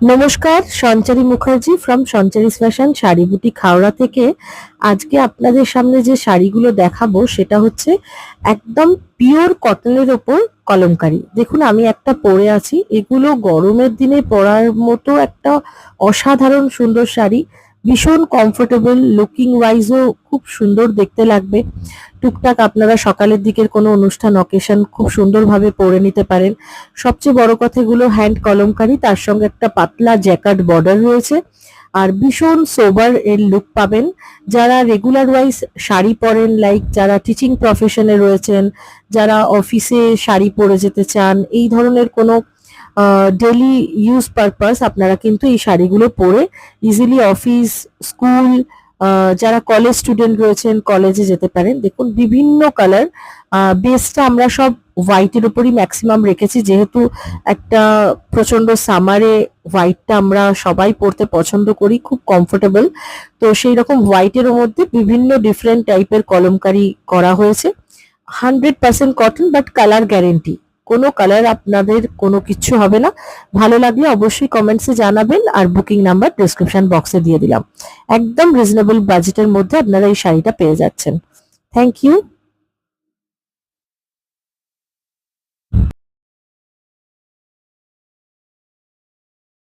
নমস্কার, Sanchari Mukherjee from Sanchari's fashion sari boutique Howrah থেকে। আজকে আপনাদের সামনে যে শাড়িগুলো দেখাবো সেটা হচ্ছে একদম পিওর কটনের ওপর কলমকারি। দেখুন আমি একটা পরে আছি, এগুলো গরমের দিনে পরার মতো একটা অসাধারণ সুন্দর শাড়ি। ভীষণ কমফোর্টেবল, লুকিং ওয়াইজও খুব সুন্দর দেখতে লাগবে। টুকটাক আপনারা সকালের দিকের কোনো অনুষ্ঠান অকেশন খুব সুন্দরভাবে পরে নিতে পারেন। সবচেয়ে বড় কথা, এগুলো হ্যান্ড কলমকারি, তার সঙ্গে একটা পাতলা জ্যাকার্ড বর্ডার রয়েছে আর ভীষণ সোবার এর লুক পাবেন। যারা রেগুলার ওয়াইজ শাড়ি পরেন, লাইক যারা টিচিং প্রফেশনে রয়েছেন, যারা অফিসে শাড়ি পরে যেতে চান, এই ধরনের কোনো ডেলি ইউজ পারপাস আপনারা কিন্তু এই শাড়িগুলো পরে ইজিলি অফিস, স্কুল, যারা কলেজ স্টুডেন্ট রয়েছেন কলেজে যেতে পারেন। দেখুন বিভিন্ন কালার, বেসটা আমরা সব হোয়াইটের উপরই ম্যাক্সিমাম রেখেছি, যেহেতু একটা প্রচন্ড সামারে হোয়াইটটা আমরা সবাই পরতে পছন্দ করি, খুব কমফোর্টেবল। তো সেই রকম হোয়াইটের মধ্যে বিভিন্ন ডিফারেন্ট টাইপের কলমকারি করা হয়েছে। 100% কটন, বাট কালার গ্যারেন্টি, কোনো কালার আপনাদের কোনো কিচ্ছু হবে না। ভালো লাগলে অবশ্যই কমেন্টসে জানাবেন, আর বুকিং নাম্বার ডেসক্রিপশন বক্সে দিয়ে দিলাম। একদম রিজনেবল বাজেটের মধ্যে আপনারা এই শাড়িটা পেয়ে যাচ্ছেন। Thank you.